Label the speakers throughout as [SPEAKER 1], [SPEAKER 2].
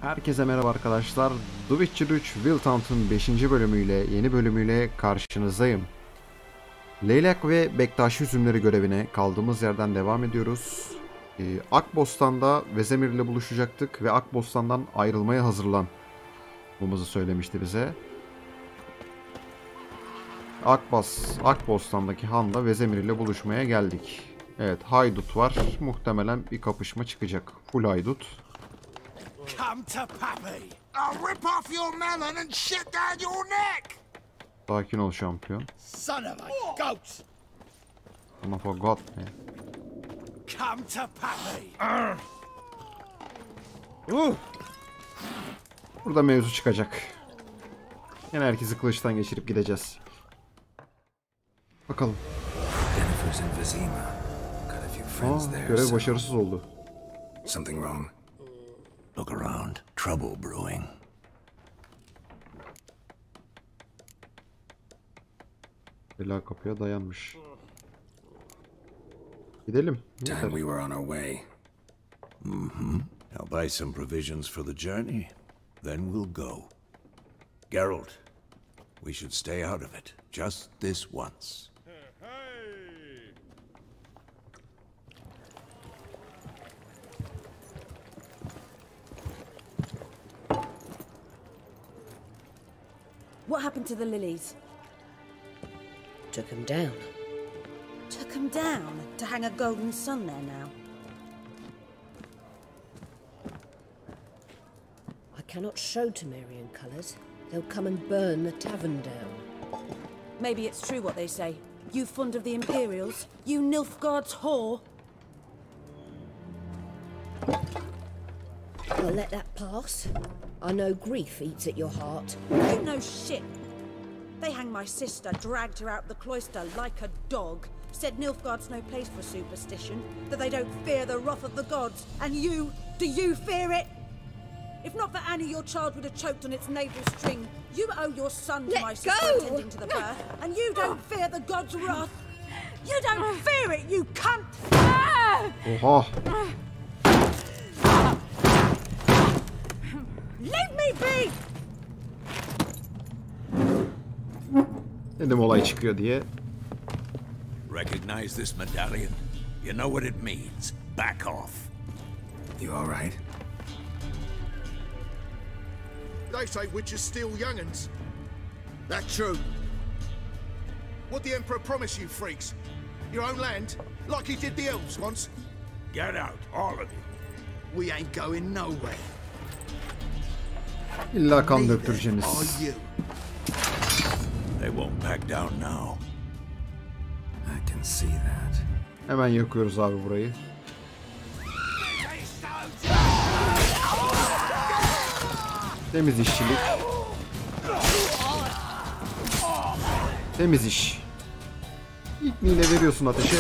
[SPEAKER 1] Herkese merhaba arkadaşlar. The Witcher 3 Wiltant'ın 5. bölümüyle, yeni bölümüyle karşınızdayım. Leylak ve Bektaşi üzümleri görevine kaldığımız yerden devam ediyoruz. Bostan'da Vesemir ile buluşacaktık ve Bostan'dan ayrılmaya hazırlan. Bulmamızı söylemişti bize. Bostan'daki Han'da Vesemir ile buluşmaya geldik. Evet, haydut var. Muhtemelen bir kapışma çıkacak. Full haydut.
[SPEAKER 2] Come to Pappy. I'll rip off your melon and shit down your neck.
[SPEAKER 1] Sakin ol şampiyon.
[SPEAKER 2] Son of a goat.
[SPEAKER 1] Son of a god ne?
[SPEAKER 2] Come to Pappy.
[SPEAKER 1] Burada mevzu çıkacak. Yine herkesi kılıçtan geçirip gideceğiz. Bakalım. Görev başarısız oldu.
[SPEAKER 3] Something wrong. Look around. Trouble brewing.
[SPEAKER 1] Bela kapıya dayanmış. Gidelim.
[SPEAKER 3] Time we were on our way.
[SPEAKER 4] I'll buy some provisions for the journey. Then we'll go. Geralt, we should stay out of it. Just this once.
[SPEAKER 5] What happened to the lilies?
[SPEAKER 6] Took him down.
[SPEAKER 5] Took them down to hang a golden sun there now.
[SPEAKER 6] I cannot show Temerian colours. They'll come and burn the tavern down.
[SPEAKER 5] Maybe it's true what they say. You fond of the Imperials? You Nilfgaard's whore?
[SPEAKER 6] I'll let that pass. I know grief eats at your heart.
[SPEAKER 5] You know shit. They hanged my sister, dragged her out the cloister like a dog. Said Nilfgaard's no place for superstition, that they don't fear the wrath of the gods. And you, do you fear it? If not for Annie, your child would have choked on its navel string. You owe your son to my sister attending to the birth, and you don't fear the gods' wrath. You don't fear it, you cunt!
[SPEAKER 1] Oha.
[SPEAKER 5] Leave me be!
[SPEAKER 1] Dedim olay çıkıyor diye.
[SPEAKER 4] Recognize this medallion? You know what it means. Back off.
[SPEAKER 3] You all right?
[SPEAKER 2] They say witches steal young'uns. That's true. What the Emperor promise you, freaks? Your own land, like he did the elves once?
[SPEAKER 4] Get out, all of you.
[SPEAKER 2] We ain't going nowhere.
[SPEAKER 1] İlla kan döktüreceğiniz.
[SPEAKER 4] They won't back down now.
[SPEAKER 3] I can see that.
[SPEAKER 1] Hemen yakıyoruz abi burayı. Temiz işçilik. Temiz iş. İpniyle veriyorsun ateşe.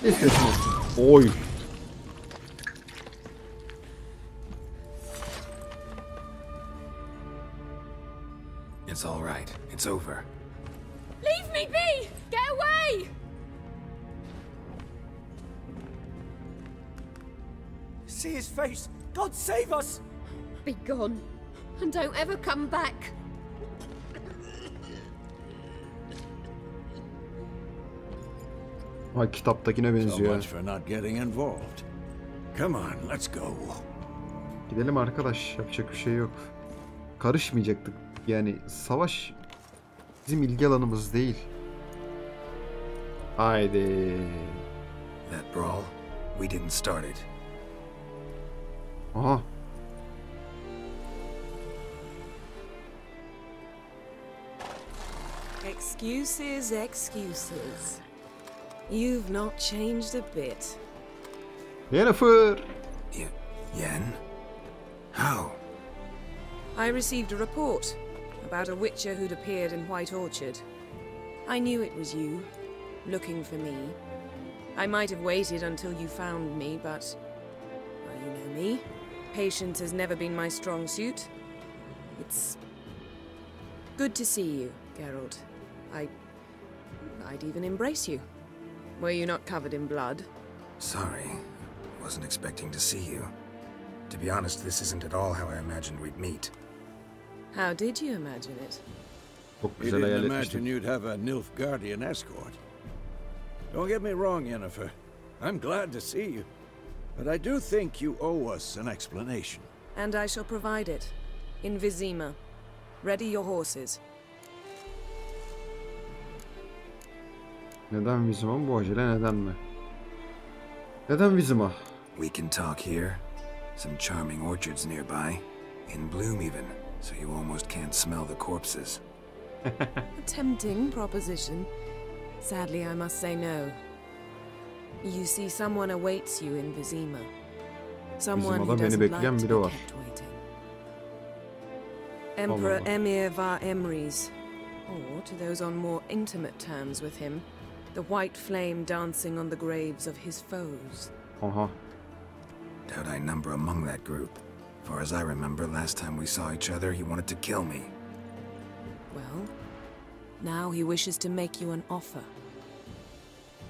[SPEAKER 1] İstiyorsun olsun. Oy.
[SPEAKER 3] It's all right. It's over.
[SPEAKER 7] Leave me be! Get away!
[SPEAKER 2] See his face! God save us!
[SPEAKER 7] Be gone, and don't ever come back.
[SPEAKER 1] Ay kitaptakine
[SPEAKER 4] So
[SPEAKER 1] benziyor.
[SPEAKER 4] much for not getting involved. Come on, let's go.
[SPEAKER 1] Gidelim arkadaş. Yapacak bir şey yok. Karışmayacaktık. Yani savaş bizim ilgi alanımız değil. Haydi.
[SPEAKER 3] That brawl, we didn't start it.
[SPEAKER 1] Aha.
[SPEAKER 8] Excuses, excuses. You've not changed a bit.
[SPEAKER 1] Yennefer.
[SPEAKER 3] Yen? How?
[SPEAKER 8] I received a report about a witcher who'd appeared in White Orchard. I knew it was you, looking for me. I might have waited until you found me, but... well, you know me. Patience has never been my strong suit. It's... good to see you, Geralt. I'd even embrace you. Were you not covered in blood?
[SPEAKER 3] Sorry. Wasn't expecting to see you. To be honest, this isn't at all how I imagined we'd meet.
[SPEAKER 8] How did you imagine it?
[SPEAKER 1] Çok
[SPEAKER 4] You
[SPEAKER 1] güzel hayal
[SPEAKER 4] didn't
[SPEAKER 1] etmiştim.
[SPEAKER 4] imagine you'd have a Nilfgaardian escort. Don't get me wrong, Yennefer. I'm glad to see you. But I do think you owe us an explanation.
[SPEAKER 8] And I shall provide it. In Vizima. Ready your horses.
[SPEAKER 1] Neden Vizima? Bu acele neden mi? Neden Vizima?
[SPEAKER 3] We can talk here. Some charming orchards nearby. In bloom even, so you almost can't smell the corpses.
[SPEAKER 8] A tempting proposition. Sadly, I must say no. You see, someone awaits you in Vizima. Someone who
[SPEAKER 1] Vizima'da beni
[SPEAKER 8] doesn't
[SPEAKER 1] bekleyen
[SPEAKER 8] like to
[SPEAKER 1] biri
[SPEAKER 8] be
[SPEAKER 1] var.
[SPEAKER 8] kept waiting. Emperor
[SPEAKER 1] Allah.
[SPEAKER 8] Emhyr var Emrys, or to those on more intimate terms with him, the white flame dancing on the graves of his foes.
[SPEAKER 1] Aha.
[SPEAKER 3] Doubt I number among that group. Far as I remember, last time we saw each other, he wanted to kill me.
[SPEAKER 8] Well, now he wishes to make you an offer.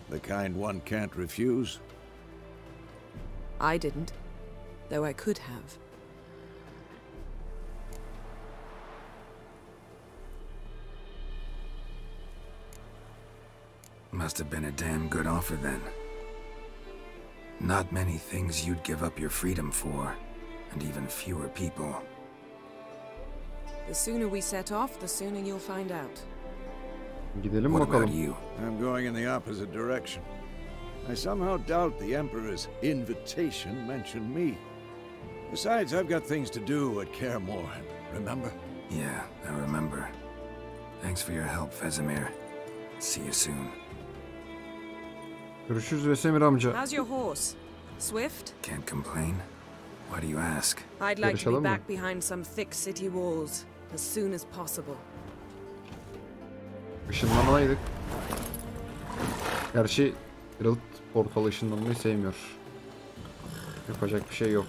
[SPEAKER 4] The kind one can't refuse.
[SPEAKER 8] I didn't, though I could have.
[SPEAKER 3] Must have been a damn good offer then. Not many things you'd give up your freedom for, and even fewer people.
[SPEAKER 8] The sooner we set off, the sooner you'll find out.
[SPEAKER 1] Gidelim
[SPEAKER 3] What
[SPEAKER 1] bakalım.
[SPEAKER 3] about you?
[SPEAKER 4] I'm going in the opposite direction. I somehow doubt the Emperor's invitation mentioned me. Besides, I've got things to do at Kaer Morhen, remember?
[SPEAKER 3] Yeah, I remember. Thanks for your help, Vesemir. See you soon.
[SPEAKER 1] Görüşürüz Vesemir amca.
[SPEAKER 8] How's your horse? Swift?
[SPEAKER 3] Can't complain. Why do you ask?
[SPEAKER 8] I'd like to be
[SPEAKER 1] Yarışalım mı?
[SPEAKER 8] back behind some thick city walls as soon as possible.
[SPEAKER 1] Işınlanaydık. Gerçi Herald portalı ışınlanmayı sevmiyor. Yapacak bir şey yok.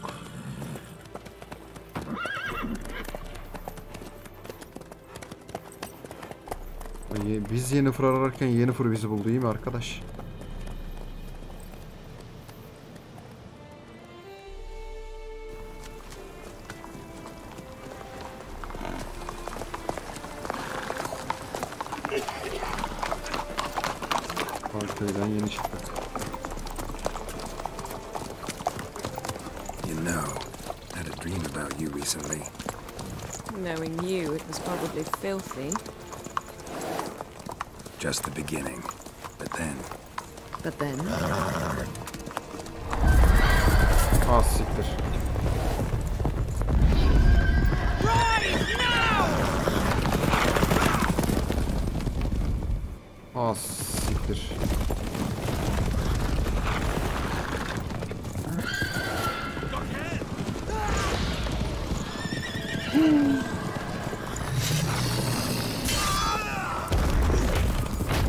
[SPEAKER 1] Biz Yennefer ararken Yennefer bizi buldu, iyi mi arkadaş? Köyden yeni çıktık.
[SPEAKER 3] You know, I had a dream about you recently.
[SPEAKER 8] Knowing you, it was probably filthy.
[SPEAKER 3] Just the beginning. But then,
[SPEAKER 1] Ah siktir. Ah siktir.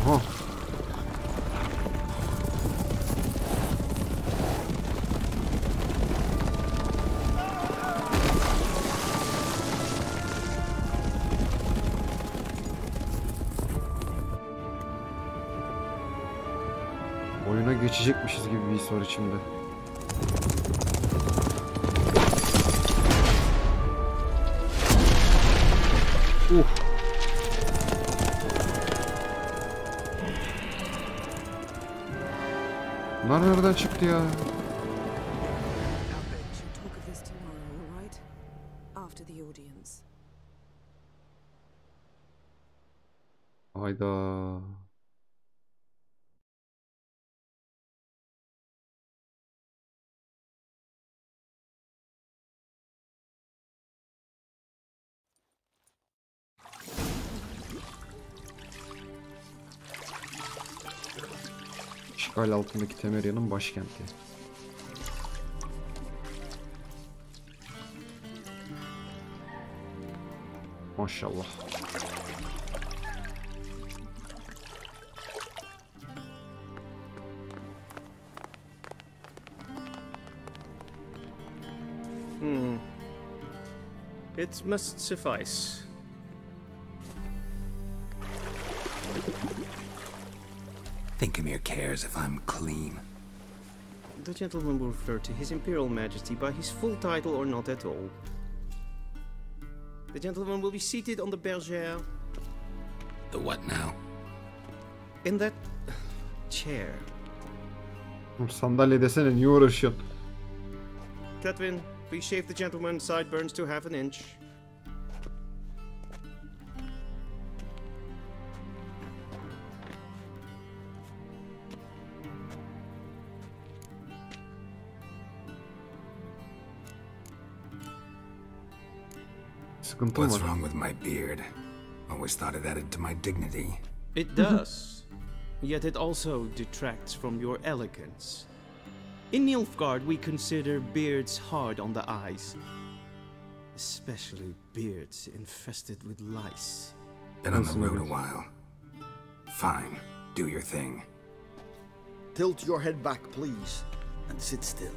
[SPEAKER 1] Aha. Oyuna geçecekmişiz gibi bir his var içimde. Bunlar nereden çıktı ya?
[SPEAKER 8] I'll talk of this tomorrow, all right? After the audience.
[SPEAKER 1] Hayda. İşgal altındaki Temeria'nın başkenti. Maşallah.
[SPEAKER 9] It must suffice.
[SPEAKER 3] think Emhyr cares if I'm clean.
[SPEAKER 9] The gentleman will refer to His Imperial Majesty by his full title or not at all. The gentleman will be seated on the bergère.
[SPEAKER 3] The what now?
[SPEAKER 9] In that chair.
[SPEAKER 1] Sandalye desene, niye uğraşıyorsun?
[SPEAKER 9] Catwin, please shave the gentleman's sideburns to half an inch.
[SPEAKER 1] Sıkıntı
[SPEAKER 3] What's
[SPEAKER 1] var.
[SPEAKER 3] wrong with my beard? Always thought it added to my dignity.
[SPEAKER 9] It does. Yet it also detracts from your elegance. In Nilfgaard, we consider beards hard on the eyes. Especially beards infested with lice.
[SPEAKER 3] Been on the road a while. Fine, do your thing.
[SPEAKER 2] Tilt your head back, please, and sit still.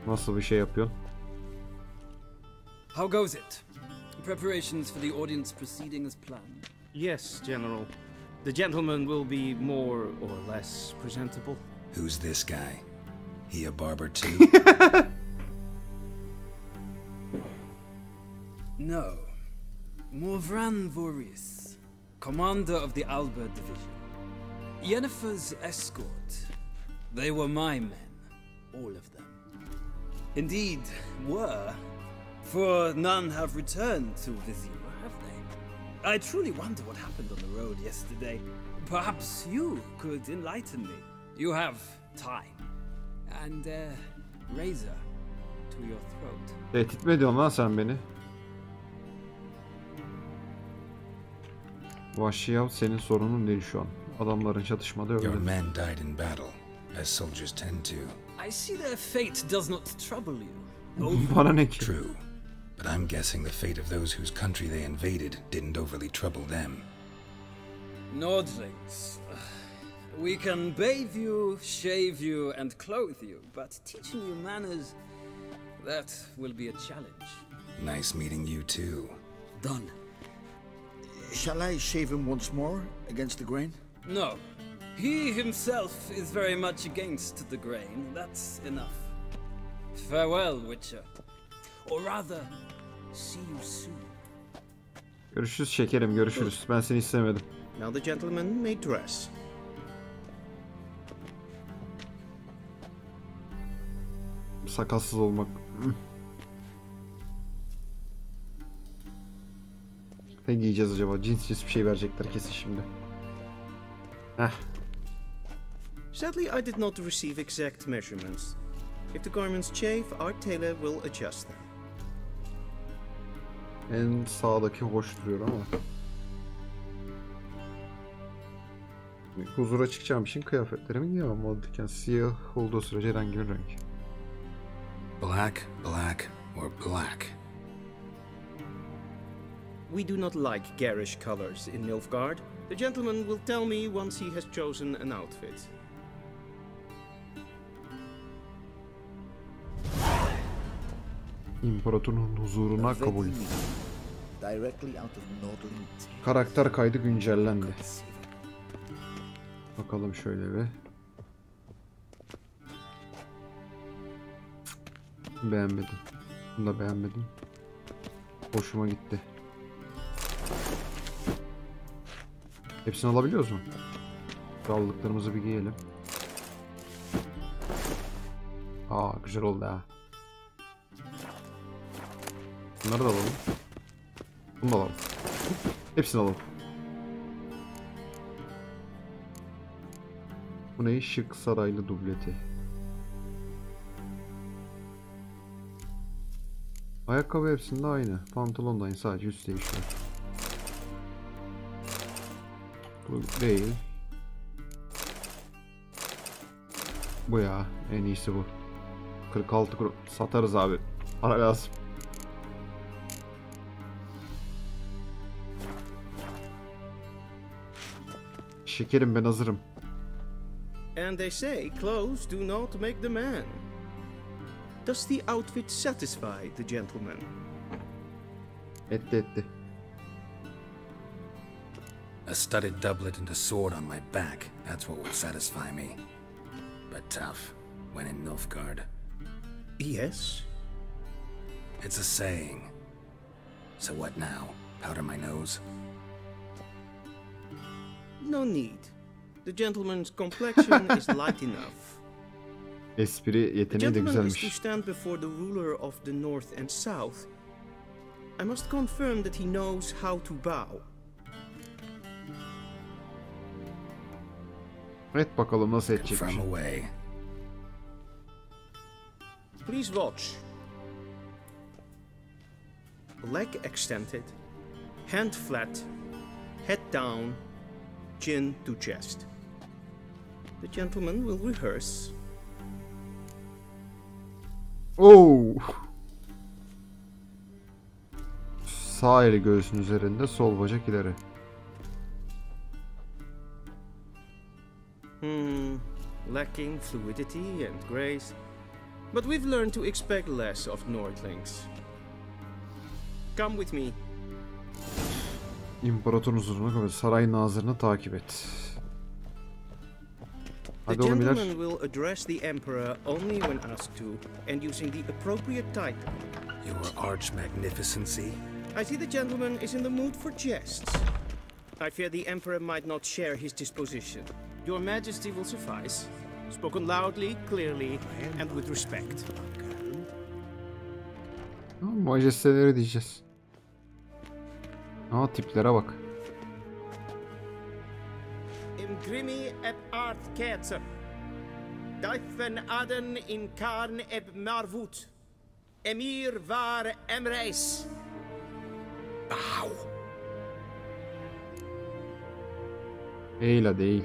[SPEAKER 1] Nasıl bir şey yapıyorsun?
[SPEAKER 10] How goes it? Preparations for the audience proceeding as planned?
[SPEAKER 9] Yes, General. The gentleman will be more or less presentable.
[SPEAKER 3] Who's this guy? He a barber too?
[SPEAKER 10] No. Morvran Voris, commander of the Alba division. Yennefer's escort. They were my men, all of them. Indeed, were. For none have returned to Vizima, have they? I truly wonder what happened on the road yesterday. Perhaps you could enlighten me. You have time. And a razor to your throat.
[SPEAKER 1] Tehdit mi ediyorsun lan sen beni? Vahşi yav, senin sorunun değil şu an. Adamların çatışmada
[SPEAKER 3] Your
[SPEAKER 1] öldü.
[SPEAKER 3] men died in battle, as soldiers tend to.
[SPEAKER 10] I see their fate does not trouble you.
[SPEAKER 1] Bana ne ki?
[SPEAKER 3] True, but I'm guessing the fate of those whose country they invaded didn't overly trouble them.
[SPEAKER 10] Nordlings. We can bathe you, shave you, and clothe you, but teaching you manners, that will be a challenge.
[SPEAKER 3] Nice meeting you too.
[SPEAKER 10] Done.
[SPEAKER 2] Shall I shave him once more against the grain?
[SPEAKER 10] No. He himself is very much against the grain. That's enough. Farewell, Witcher. Or rather, see you soon.
[SPEAKER 1] Görüşürüz şekerim, görüşürüz. Ben seni istemedim.
[SPEAKER 9] Now the gentleman may dress.
[SPEAKER 1] Sakalsız olmak. Ne giyeceğiz acaba? Cins bir şey verecekler kesin şimdi. Heh.
[SPEAKER 9] Sadly, I did not receive exact measurements. If the garments chafe, our tailor will adjust them.
[SPEAKER 1] En sağdaki hoş duruyor ama. Huzura çıkacağım için kıyafetlerimi giyemem mantıken. Siyah olduğu sürece herhangi bir renk.
[SPEAKER 3] Black, black, or black?
[SPEAKER 9] We do not like garish colors in Nilfgaard. The gentleman will tell me once he has chosen an outfit.
[SPEAKER 1] İmparatorun huzuruna kabul.
[SPEAKER 2] Directly out of northern.
[SPEAKER 1] Karakter kaydı güncellendi. Bakalım şöyle bir. Beğenmedim. Bunu da beğenmedim. Hoşuma gitti. Hepsini alabiliyoruz mu? Aldıklarımızı bir giyelim. Aa, güzel oldu ha. Bunları da alalım. Bunu da alalım. Hepsini alalım. Bu ne? Şık saraylı dubleti. Ayakkabı hepsinde aynı. Pantolon da aynı. Sadece üst değişiyor. Bu değil. Bu ya. En iyisi bu. 46 kuruş. Satarız abi. Para lazım. Şekerim, ben hazırım.
[SPEAKER 9] And they say clothes do not make the man. Does the outfit satisfy the gentleman?
[SPEAKER 1] Etti.
[SPEAKER 3] A studded doublet and a sword on my back, that's what will satisfy me. But tough, when in Nilfgaard.
[SPEAKER 9] Yes?
[SPEAKER 3] It's a saying. So what now? Powder my nose?
[SPEAKER 9] No need. The gentleman's complexion is light enough.
[SPEAKER 1] Espri
[SPEAKER 9] The
[SPEAKER 1] yeteneği de
[SPEAKER 9] gentleman is to
[SPEAKER 1] güzelmiş.
[SPEAKER 9] stand before the ruler of the north and south. I must confirm that he knows how to bow.
[SPEAKER 1] Evet bakalım nasıl edecekmiş.
[SPEAKER 3] Confirm away.
[SPEAKER 9] Please watch. Leg extended, hand flat, head down, chin to chest. The gentleman will rehearse.
[SPEAKER 1] Oo. Sağ eli göğsün üzerinde, sol bacak ileri.
[SPEAKER 9] Lacking fluidity and grace, but we've learned to expect less of Nordlings. Come with me.
[SPEAKER 1] İmparatorun huzuruna koy. Saray nazırını takip et.
[SPEAKER 9] The
[SPEAKER 1] Hadi oğlum iler.
[SPEAKER 9] gentleman will address the emperor only when asked to, and using the appropriate title.
[SPEAKER 3] Your arch magnificency?
[SPEAKER 9] I see the gentleman is in the mood for jests. I fear the emperor might not share his disposition. Your majesty will suffice. Spoken loudly, clearly, and with respect.
[SPEAKER 1] Majesteleri diyeceğiz. Aa tiplere bak.
[SPEAKER 9] Imgrimi eb art ketzer. Duifen aden in karn eb marvut. Emhyr var emreis.
[SPEAKER 3] Bow!
[SPEAKER 1] Eyle değil.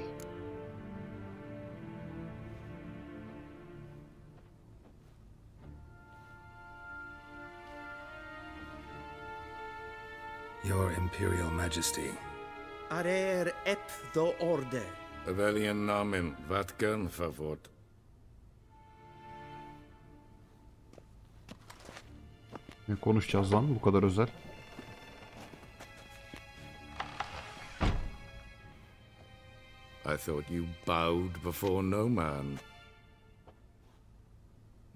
[SPEAKER 3] Your Imperial Majesty.
[SPEAKER 9] Arer ep the orde.
[SPEAKER 11] Velian namen, vatkan favort.
[SPEAKER 1] Ne konuşacağız lan bu kadar özel?
[SPEAKER 11] I thought you bowed before no man.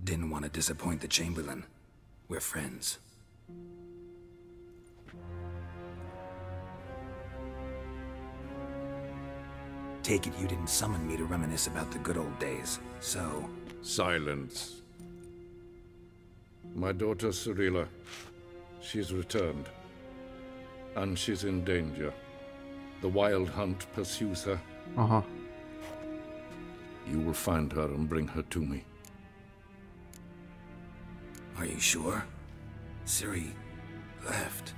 [SPEAKER 3] Didn't want to disappoint the Chamberlain. We're friends. Take it you didn't summon me to reminisce about the good old days, so...
[SPEAKER 11] Silence. My daughter Cyrilla, she's returned. And she's in danger. The wild hunt pursues her.
[SPEAKER 1] Aha.
[SPEAKER 11] You will find her and bring her to me.
[SPEAKER 3] Are you sure? Ciri left.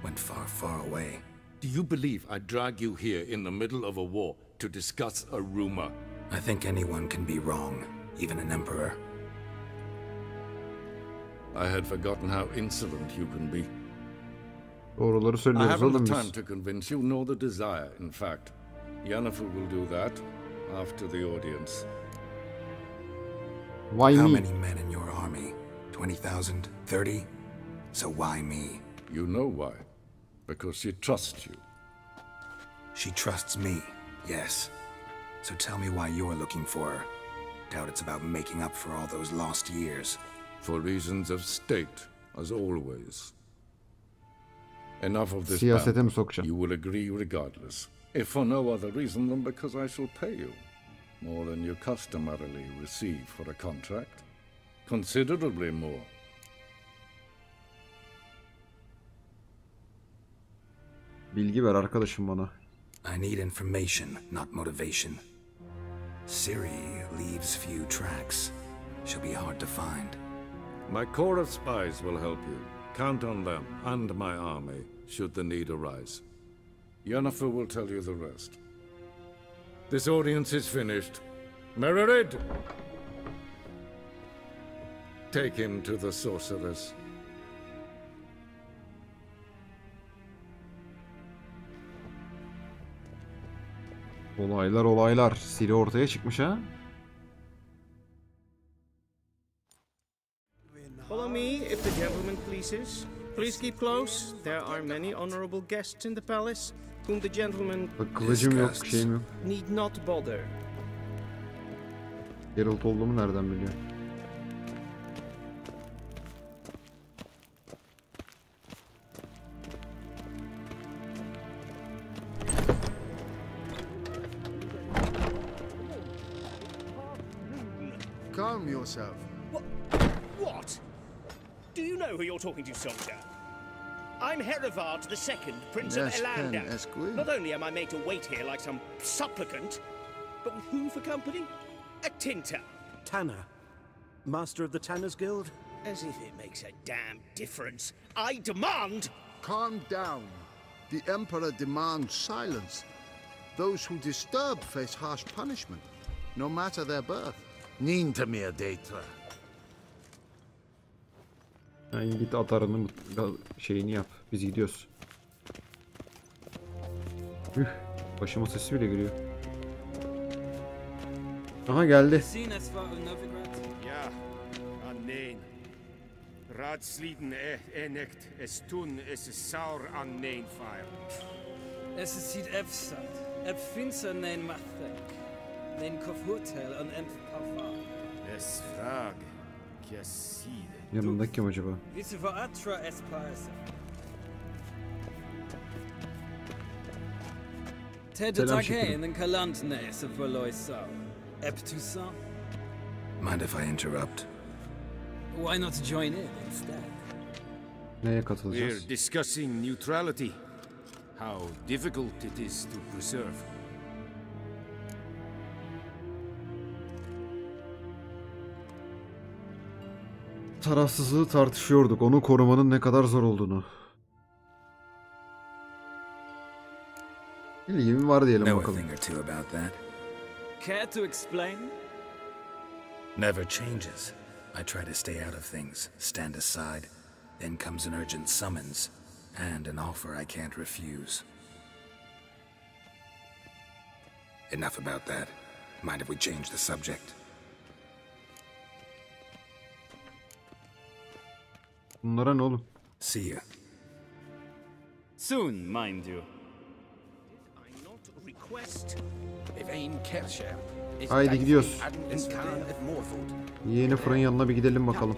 [SPEAKER 3] Went far, far away.
[SPEAKER 11] Do you believe I drag you here in the middle of a war to discuss a rumor?
[SPEAKER 3] I think anyone can be wrong, even an emperor.
[SPEAKER 11] I had forgotten how insolent you can be.
[SPEAKER 1] Doğruları
[SPEAKER 11] I
[SPEAKER 1] söylüyoruz
[SPEAKER 11] haven't
[SPEAKER 1] oğlum
[SPEAKER 11] the
[SPEAKER 1] biz.
[SPEAKER 11] time to convince you, nor the desire, in fact. Yennefer will do that after the audience.
[SPEAKER 1] Why
[SPEAKER 3] How
[SPEAKER 1] me?
[SPEAKER 3] many men in your army? 20,000? 30? So why me?
[SPEAKER 11] You know why. Because she trusts you.
[SPEAKER 3] She trusts me, yes. So tell me why you're looking for her. Doubt it's about making up for all those lost years.
[SPEAKER 11] For reasons of state, as always. Enough of this
[SPEAKER 1] Siyasete mi
[SPEAKER 11] banter.
[SPEAKER 1] sokacaksın?
[SPEAKER 11] You will agree regardless. If for no other reason than because I shall pay you. More than you customarily receive for a contract. Considerably more.
[SPEAKER 1] Bilgi ver arkadaşım bana.
[SPEAKER 3] I need information, not motivation. Ciri leaves few tracks. She'll be hard to find.
[SPEAKER 11] My corps of spies will help you. Count on them and my army, should the need arise. Yennefer will tell you the rest. This audience is finished. Mererid! Take him to the sorceress.
[SPEAKER 1] Olaylar olaylar. Siri ortaya çıkmış ha.
[SPEAKER 9] Follow me, if the gentleman pleases. Please keep close. There are many honorable guests in the palace. whom the gentleman
[SPEAKER 1] Bak kılıcım yok, şeyim yok.
[SPEAKER 9] need not bother.
[SPEAKER 1] Geralt olduğumu nereden biliyor?
[SPEAKER 2] Calm yourself.
[SPEAKER 12] What? Do you know who you're talking to, soldier? I'm Herivard II, Prince of Elandar. Not only am I made to wait here like some supplicant, but with who for company? A tinter.
[SPEAKER 13] Tanner? Master of the Tanners Guild?
[SPEAKER 12] As if it makes a damn difference. I demand...
[SPEAKER 2] Calm down. The Emperor demands silence. Those who disturb face harsh punishment, no matter their birth.
[SPEAKER 13] Nintamir Data.
[SPEAKER 1] Yani git atarını şeyini yap. Biz gidiyoruz. Üh, başıma sesi bile geliyor. Aha geldi.
[SPEAKER 14] Ja, annein. Ratsliden enecht es tun es saur annein fire.
[SPEAKER 10] Es sieht efsat, finser nein mathek, nein kofhutel an empava.
[SPEAKER 14] Es frag, kiaside.
[SPEAKER 1] Yanımdaki kim acaba?
[SPEAKER 10] Visse atra es paese. Ted Tagain and Kalantnes of Valoisau. Eptusan?
[SPEAKER 3] Mind if I interrupt?
[SPEAKER 10] Why not join in instead?
[SPEAKER 1] Neye katılacağız?
[SPEAKER 14] We're discussing neutrality. How difficult it is to preserve.
[SPEAKER 1] Tarafsızlığı tartışıyorduk. Onu korumanın ne kadar zor olduğunu. İlgim var diyelim bakalım.
[SPEAKER 10] Care to explain?
[SPEAKER 3] Never changes. I try to stay out of things, stand aside. Then comes an urgent summons, and an offer I can't refuse. Enough about that. Mind if we change the subject?
[SPEAKER 1] Bunlara ne oğlum?
[SPEAKER 3] See you.
[SPEAKER 10] Soon, mind you.
[SPEAKER 1] Haydi gidiyoruz. Yennefer'ın yanına bir gidelim bakalım.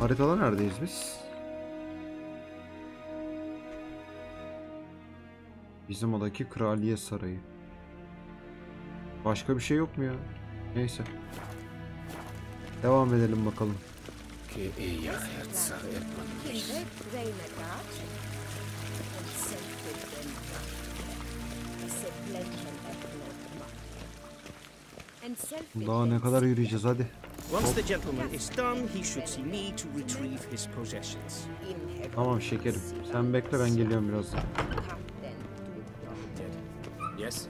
[SPEAKER 1] Haritada neredeyiz biz? Bizim adaki Kraliyet Sarayı. Başka bir şey yok mu ya? Neyse. Devam edelim bakalım. Daha ne kadar yürüyeceğiz hadi.
[SPEAKER 9] Once the gentleman is done, he should see me to retrieve his possessions.
[SPEAKER 1] Tamam şekerim. Sen bekle, ben geliyorum birazdan.
[SPEAKER 15] Yes?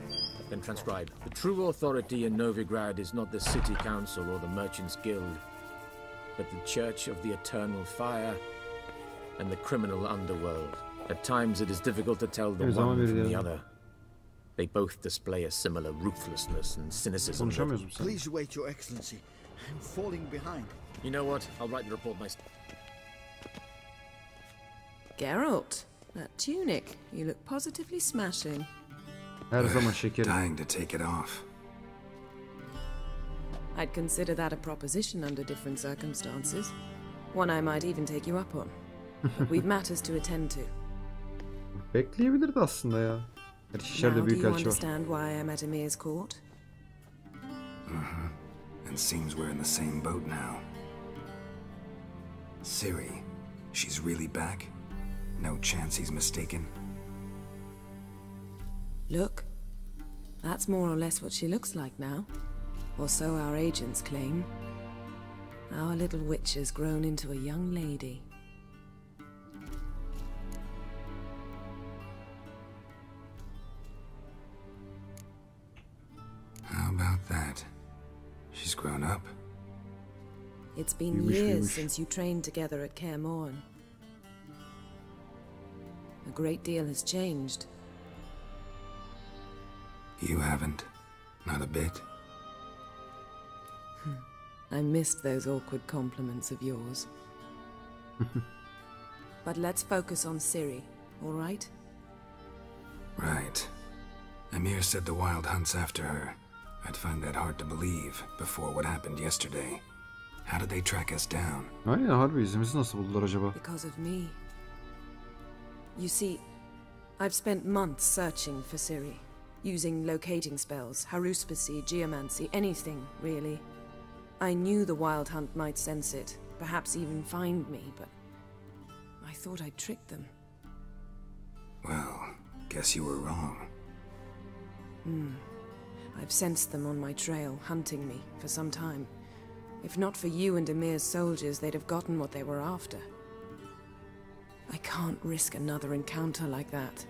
[SPEAKER 15] Then transcribe. The true authority in Novigrad is not the city council or the merchants guild, but the Church of the Eternal Fire and the criminal underworld. At times it is difficult to tell the one from the other. They both display a similar ruthlessness and cynicism.
[SPEAKER 2] Please wait, Your Excellency. I'm falling behind.
[SPEAKER 15] You know what? I'll write the report myself.
[SPEAKER 8] Geralt, that tunic. You look positively smashing.
[SPEAKER 1] Her zaman şekerim.
[SPEAKER 3] Dying to take it off.
[SPEAKER 8] I'd consider that a proposition under different circumstances. One I might even take you up on. But we've matters to attend to.
[SPEAKER 1] Bekleyebilirdi aslında ya. Her şişerde büyük elçi var.
[SPEAKER 8] Now do you understand why I'm at Emhyr's court?
[SPEAKER 3] And seems we're in the same boat now. Ciri, she's really back? No chance he's mistaken?
[SPEAKER 8] Look, that's more or less what she looks like now. Or so our agents claim. Our little witch has grown into a young lady.
[SPEAKER 3] How about that? She's grown up.
[SPEAKER 8] It's been years since you trained together at Kaer Morhen. A great deal has changed.
[SPEAKER 3] You haven't. Not a bit.
[SPEAKER 8] I missed those awkward compliments of yours. But let's focus on Ciri, all right?
[SPEAKER 3] Right. Emhyr said the Wild Hunt's after her. I'd find that hard to believe before what happened yesterday. How did they track us down?
[SPEAKER 1] Aynen harbi izimizi nasıl buldular acaba?
[SPEAKER 8] Because of me. You see, I've spent months searching for Ciri, using locating spells, haruspicy, geomancy, anything, really. I knew the Wild Hunt might sense it, perhaps even find me, but I thought I'd tricked them.
[SPEAKER 3] Well, guess you were wrong.
[SPEAKER 8] I've sensed them on my trail, hunting me, for some time. If not for you and Emhyr's soldiers, they'd have gotten what they were after. I can't risk another encounter like that.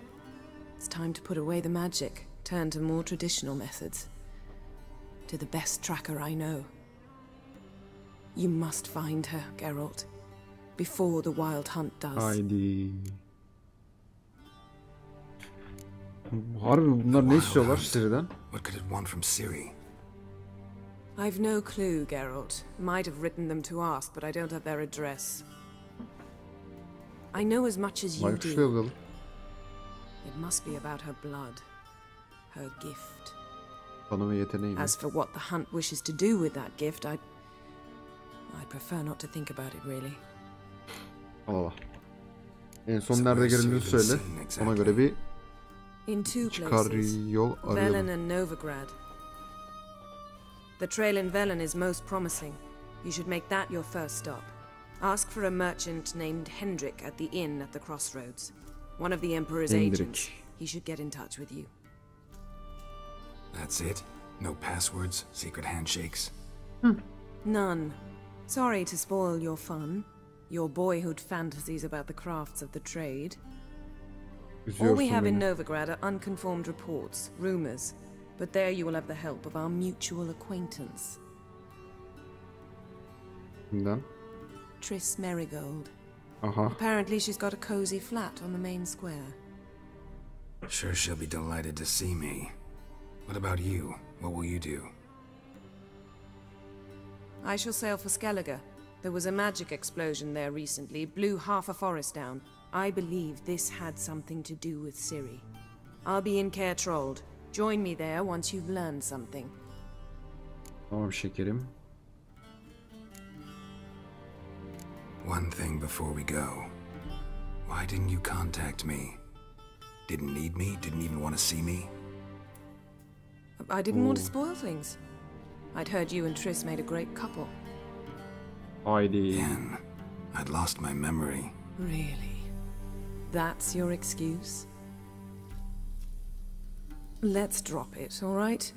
[SPEAKER 8] It's time to put away the magic, turn to more traditional methods. To the best tracker I know. You must find her, Geralt. Before the Wild Hunt does.
[SPEAKER 1] Haydi. Harbi bunlar ne istiyorlar Ciri'den?
[SPEAKER 3] What could it want from Ciri?
[SPEAKER 8] I've no clue, Geralt. Might have written them to ask, but I don't have their address. I know as much as you do. It must be about her blood. Her gift. As for what the Hunt wishes to do with that gift, I'd prefer not to think about it, really.
[SPEAKER 1] Allah. En son nerede göründüğünü söyle. Ona göre bir çıkar yol arayalım.
[SPEAKER 8] Velen and Novigrad. The trail in Velen is most promising. You should make that your first stop. Ask for a merchant named Hendrik at the inn at the crossroads. One of the Emperor's agents. He should get in touch with you.
[SPEAKER 3] That's it? No passwords? Secret handshakes?
[SPEAKER 8] None. Sorry to spoil your fun. Your boyhood fantasies about the crafts of the trade. All we have in Novigrad are unconfirmed reports, rumors. But there you will have the help of our mutual acquaintance.
[SPEAKER 1] Kimden?
[SPEAKER 8] Triss Merigold.
[SPEAKER 1] Aha.
[SPEAKER 8] Apparently she's got a cozy flat on the main square.
[SPEAKER 3] Sure she'll be delighted to see me. What about you? What will you do?
[SPEAKER 8] I shall sail for Skellige. There was a magic explosion there recently, blew half a forest down. I believe this had something to do with Ciri. I'll be in Caer Trold. Join me there once you've learned something.
[SPEAKER 1] Tamam şekerim.
[SPEAKER 3] One thing before we go. Why didn't you contact me? Didn't need me? Didn't even want to see me?
[SPEAKER 8] I didn't want to spoil things. I'd heard you and Triss made a great couple.
[SPEAKER 1] Haydi.
[SPEAKER 3] Yen, I'd lost my memory.
[SPEAKER 8] Really? That's your excuse? Let's drop it, all right?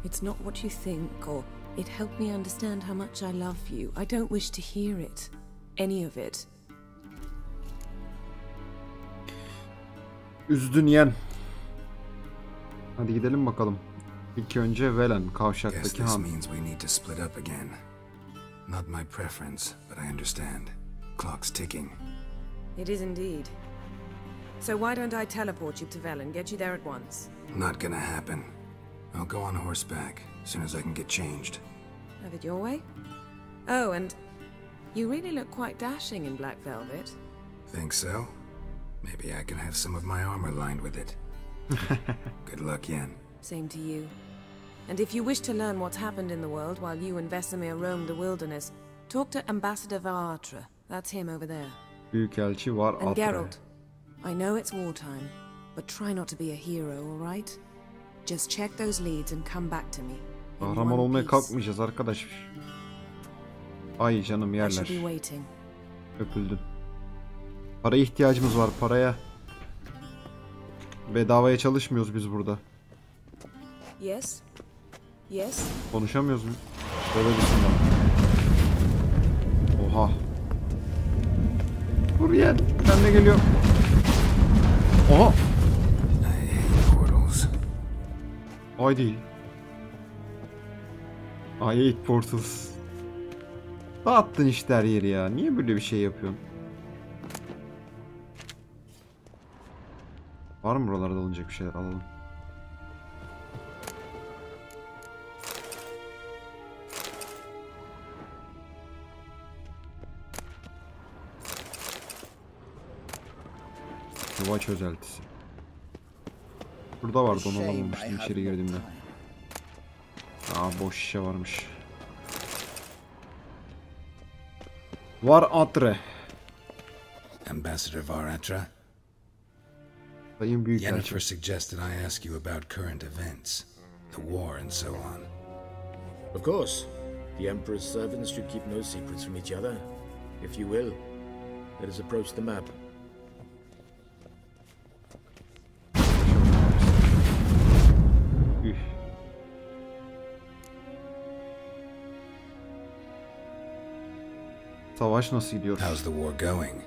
[SPEAKER 8] It's not what you think, or it helped me understand how much I love you. I don't wish to hear it. Any of it.
[SPEAKER 1] Üzdün Yen. Hadi gidelim bakalım. İlk önce Velen, kavşaktaki han.
[SPEAKER 3] Means we need to split up again. Not my preference, but I understand. Clock's ticking.
[SPEAKER 8] It is indeed. So why don't I teleport you to Velen, get you there at once?
[SPEAKER 3] Not gonna happen. I'll go on horseback, as soon as I can get changed.
[SPEAKER 8] Have it your way? Oh, and you really look quite dashing in black velvet.
[SPEAKER 3] Think so? Maybe I can have some of my armor lined with it. Good luck, Yen.
[SPEAKER 8] Same to you. And if you wish to learn what's happened in the world while you and Vesemir roamed the wilderness, talk to Ambassador Varatra. That's him over there.
[SPEAKER 1] Büyükelçi var
[SPEAKER 8] And Geralt, I know it's wartime, but try not to be a hero, all right? Just check those leads and come back to me.
[SPEAKER 1] Kahraman olmaya kalkmayacağız arkadaş. Ay canım yerler. Öpüldün. Paraya ihtiyacımız var, paraya. Bedavaya çalışmıyoruz biz burada.
[SPEAKER 8] Yes. Yes.
[SPEAKER 1] Konuşamıyoruz mu? Böyle düşün bana. Oha. Dur Yen. Ben de geliyorum. Oha. Haydi. I hate portals. Dağıttın işte her yeri ya. Niye böyle bir şey yapıyorsun? Var mı buralarda alınacak bir şeyler? Alalım. Yuva çözeltisi. Burada vardı, onu alamamıştım içeri girdiğimde. Aa, boş şişe varmış. Var atre.
[SPEAKER 3] Ambassador Varatra?
[SPEAKER 1] Sayın Büyükelçi.
[SPEAKER 3] Yennefer suggested I ask you about current events, the war and so on.
[SPEAKER 15] Of course. The Emperor's servants should keep no secrets from each other. If you will, let us approach the map.
[SPEAKER 1] Savaş nasıl gidiyor?
[SPEAKER 3] How's the war going?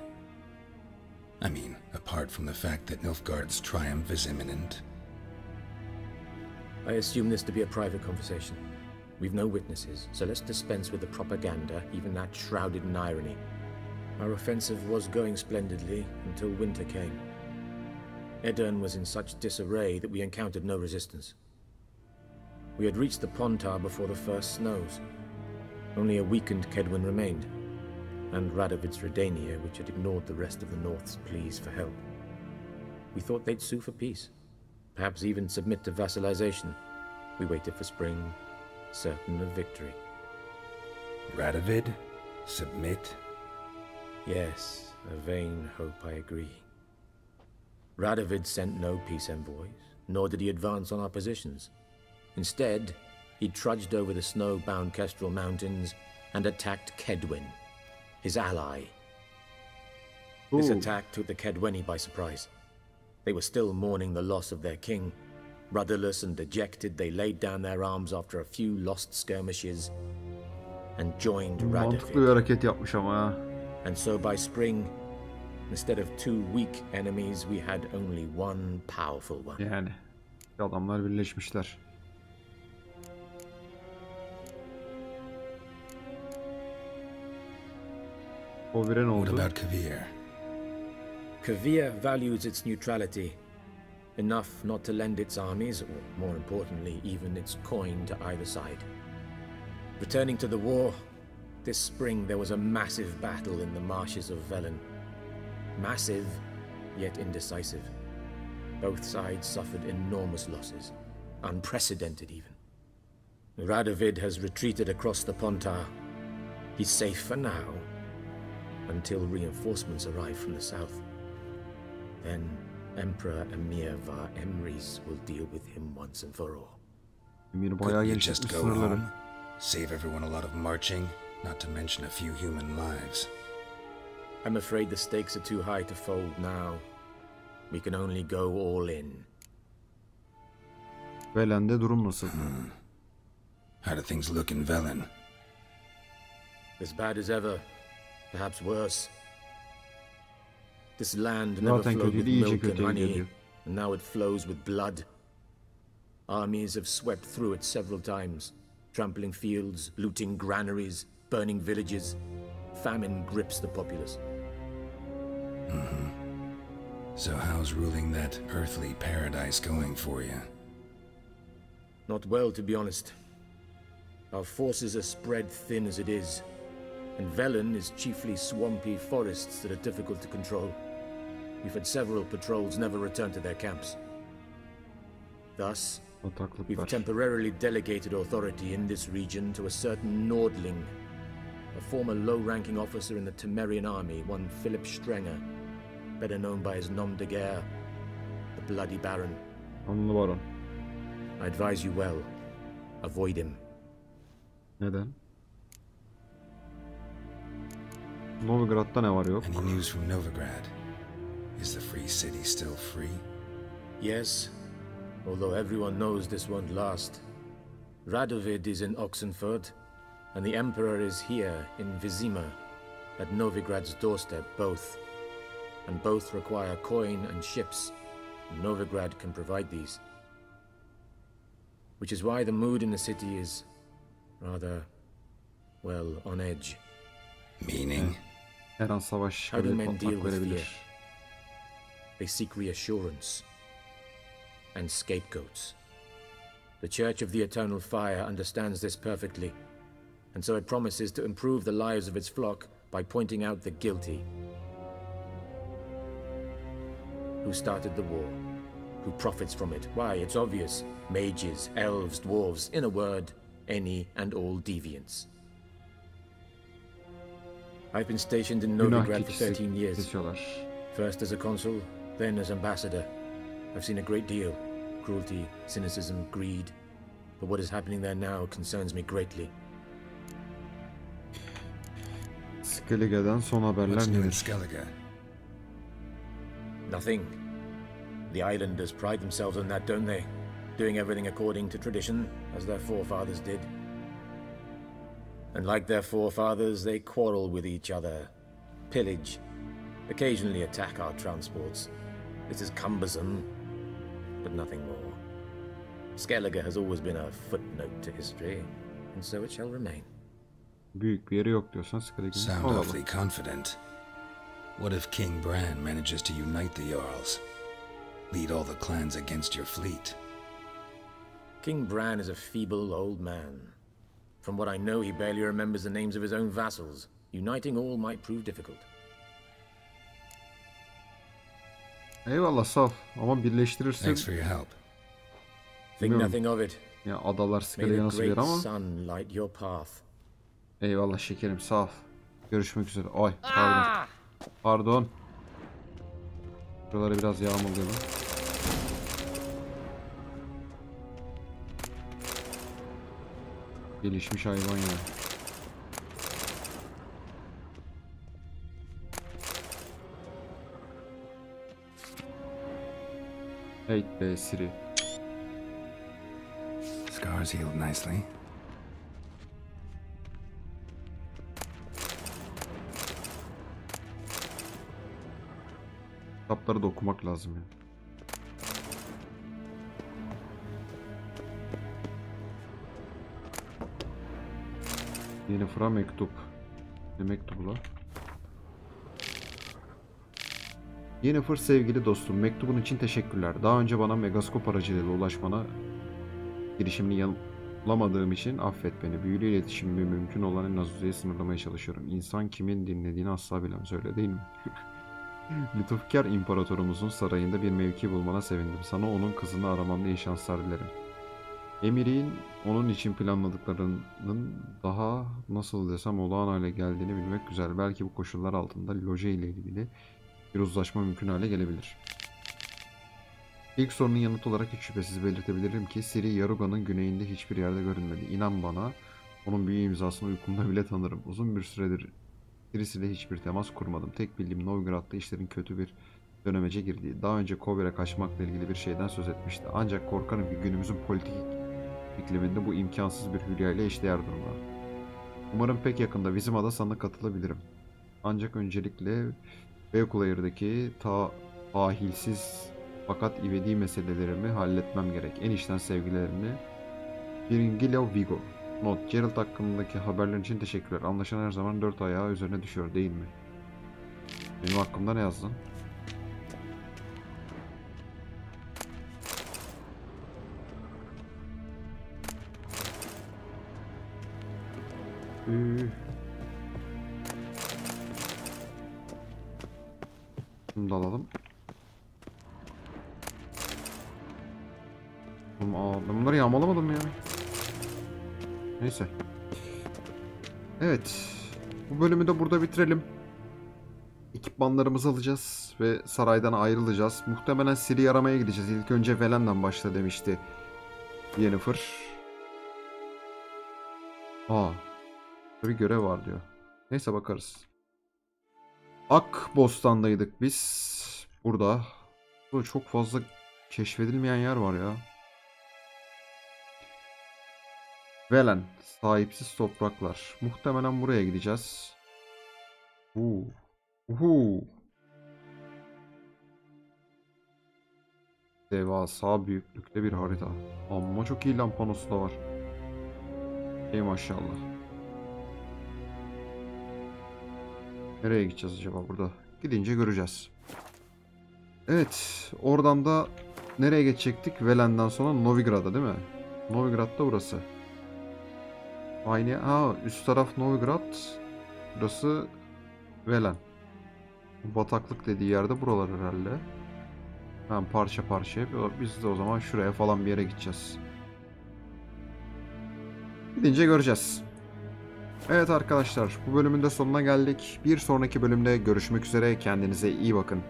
[SPEAKER 3] I mean, apart from the fact that Nilfgaard's triumph is imminent.
[SPEAKER 15] I assume this to be a private conversation. We've no witnesses, so let's dispense with the propaganda, even that shrouded in irony. Our offensive was going splendidly until winter came. Edirne was in such disarray that we encountered no resistance. We had reached the Pontar before the first snows. Only a weakened Kedwin remained, and Radovid's Redania, which had ignored the rest of the North's pleas for help. We thought they'd sue for peace, perhaps even submit to vassalization. We waited for spring, certain of victory.
[SPEAKER 3] Radovid? Submit?
[SPEAKER 15] Yes, a vain hope, I agree. Radovid sent no peace envoys, nor did he advance on our positions. Instead, he trudged over the snow-bound Kestrel Mountains and attacked Kedwin, his ally. This attack took the Kedweni by surprise. They were still mourning the loss of their king. Rudderless and dejected, they laid down their arms after a few lost skirmishes and joined
[SPEAKER 1] Mantıklı bir
[SPEAKER 15] Radovid.
[SPEAKER 1] hareket yapmış ama ya.
[SPEAKER 15] And so by spring, instead of two weak enemies, we had only one powerful one.
[SPEAKER 1] Yani adamlar birleşmişler. Ovir'e ne
[SPEAKER 3] What
[SPEAKER 1] oldu?
[SPEAKER 3] about Kavir?
[SPEAKER 15] Kavir values its neutrality, enough not to lend its armies, or more importantly, even its coin to either side. Returning to the war, this spring there was a massive battle in the marshes of Velen. Massive, yet indecisive. Both sides suffered enormous losses, unprecedented even. Radovid has retreated across the Pontar. He's safe for now, until reinforcements arrive from the south. Then Emperor Emhyr var Emrys will deal with him once and for all.
[SPEAKER 1] Emir bayağı
[SPEAKER 3] Couldn't you
[SPEAKER 1] genişletmiş
[SPEAKER 3] just go
[SPEAKER 1] sınırları.
[SPEAKER 3] home? Save everyone a lot of marching, not to mention a few human lives.
[SPEAKER 15] I'm afraid the stakes are too high to fold now. We can only go all in.
[SPEAKER 1] Velen'de durum nasıl?
[SPEAKER 3] How do things look in Velen?
[SPEAKER 15] As bad as ever, perhaps worse. This land never
[SPEAKER 1] Zaten
[SPEAKER 15] flowed with
[SPEAKER 1] kötüydü, iyice
[SPEAKER 15] milk and
[SPEAKER 1] kötüye
[SPEAKER 15] honey,
[SPEAKER 1] gidiyor.
[SPEAKER 15] and now it flows with blood. Armies have swept through it several times, trampling fields, looting granaries, burning villages. Famine grips the populace.
[SPEAKER 3] So how's ruling that earthly paradise going for you?
[SPEAKER 15] Not well, to be honest. Our forces are spread thin as it is, and Velen is chiefly swampy forests that are difficult to control. We've had several patrols never return to their camps. Thus, we've temporarily delegated authority in this region to a certain Nordling, a former low-ranking officer in the Temerian army, one Philip Strenger, better known by his nom de guerre, the Bloody Baron.
[SPEAKER 1] Anlı Baron.
[SPEAKER 15] I advise you well. Avoid him.
[SPEAKER 1] Neden? Novigrad'da ne var yok?
[SPEAKER 3] Any news from Novigrad? Is the free city still free?
[SPEAKER 15] Yes, although everyone knows this won't last. Radovid is in Oxenford, and the Emperor is here in Vizima, at Novigrad's doorstep, both. And both require coin and ships, and Novigrad can provide these. Which is why the mood in the city is rather, well, on edge.
[SPEAKER 3] Meaning?
[SPEAKER 1] Her an savaş
[SPEAKER 15] How do
[SPEAKER 1] böyle
[SPEAKER 15] men deal
[SPEAKER 1] patlak
[SPEAKER 15] with fear?
[SPEAKER 1] verebilir.
[SPEAKER 15] They seek reassurance and scapegoats. The Church of the Eternal Fire understands this perfectly, and so it promises to improve the lives of its flock by pointing out the guilty. Who started the war? Who profits from it? Why, it's obvious. Mages, elves, dwarves, in a word, any and all deviants. I've been stationed in Novigrad for 13 years. First as a consul, then as ambassador. I've seen a great deal. Cruelty, cynicism, greed. But what is happening there now concerns me greatly.
[SPEAKER 1] Skellige'den son haberler nedir?
[SPEAKER 15] Nothing. The islanders pride themselves on that, don't they? Doing everything according to tradition, as their forefathers did. And like their forefathers, they quarrel with each other, pillage, occasionally attack our transports. This is cumbersome, but nothing more. Skellige has always been a footnote to history, and so it shall remain.
[SPEAKER 1] Büyük bir yeri yok diyorsan Skellige'nin.
[SPEAKER 3] Sound awfully confident. What if King Bran manages to unite the Jarls? Lead all the clans against your fleet?
[SPEAKER 15] King Bran is a feeble old man. From what I know, he barely remembers the names of his own vassals. Uniting all might prove difficult.
[SPEAKER 1] Eyvallah, sağ ol. Ama birleştirirsin.
[SPEAKER 3] Thanks for your help.
[SPEAKER 15] Think nothing of it.
[SPEAKER 1] Ya adalar Skellige nasıl bir yer ama.
[SPEAKER 15] Sun light your path.
[SPEAKER 1] Eyvallah şekerim, sağ ol. Görüşmek üzere. Ay pardon. Pardon. Buraları biraz yağmalayalım. Gelişmiş hayvan ya. Hey be Siri.
[SPEAKER 3] Scars healed nicely.
[SPEAKER 1] Kitapları da okumak lazım ya. Yennefer'a mektup. Ne mektubu la? Yennefer, sevgili dostum, mektubun için teşekkürler. Daha önce bana megaskop aracılığıyla ulaşmana girişimini yanılamadığım için affet beni. Büyülü iletişimimi mümkün olan en az düzeye sınırlamaya çalışıyorum. İnsan kimin dinlediğini asla bilemez, öyle değil mi? Lütufkar imparatorumuzun sarayında bir mevki bulmana sevindim. Sana onun kızını aramamda iyi şanslar dilerim. Emhyr'in onun için planladıklarının daha nasıl desem olağan hale geldiğini bilmek güzel. Belki bu koşullar altında loje ile ilgili bir uzlaşma mümkün hale gelebilir. İlk sorunun yanıt olarak hiç şüphesiz belirtebilirim ki Ciri Yaruga'nın güneyinde hiçbir yerde görünmedi. İnan bana, onun büyü imzasını uykumda bile tanırım. Uzun bir süredir Ciri'siyle hiçbir temas kurmadım. Tek bildiğim Novigrad'da işlerin kötü bir dönemece girdiği. Daha önce Kober'e kaçmakla ilgili bir şeyden söz etmişti. Ancak korkarım ki günümüzün politik ikliminde bu imkansız bir hülya ile eşdeğer durumda. Umarım pek yakında Vizima'da sana katılabilirim. Ancak öncelikle Beykulayır'daki ahilsiz fakat ivedi meselelerimi halletmem gerek. En içten sevgilerimle Biringilo Vigo. Not, Geralt hakkındaki haberlerin için teşekkürler. Anlaşılan her zaman 4 ayağı üzerine düşüyor değil mi? Benim hakkımda ne yazdın? Bunu da alalım. Ben bunları yağmalamadım ya. Neyse. Evet. Bu bölümü de burada bitirelim. Ekipmanlarımızı alacağız ve saraydan ayrılacağız. Muhtemelen Ciri'yi aramaya gideceğiz. İlk önce Velen'den başla demişti Yennefer. Bir görev var diyor. Neyse bakarız. Bostan'daydık biz. Burada çok fazla keşfedilmeyen yer var ya. Velen, sahipsiz topraklar. Muhtemelen buraya gideceğiz. Devasa büyüklükte bir harita. Amma çok iyi lampanosu da var. Ey maşallah. Nereye gideceğiz acaba burada? Gidince göreceğiz. Evet, oradan da nereye geçecektik? Velen'den sonra Novigrad'a değil mi? Novigrad'da burası. Aynı. Üst taraf Novigrad. Burası Velen. Bataklık dediği yerde buralar herhalde. Ben parça parça yapıyor. Biz de o zaman şuraya falan bir yere gideceğiz. Gidince göreceğiz. Evet arkadaşlar, bu bölümün de sonuna geldik. Bir sonraki bölümde görüşmek üzere. Kendinize iyi bakın.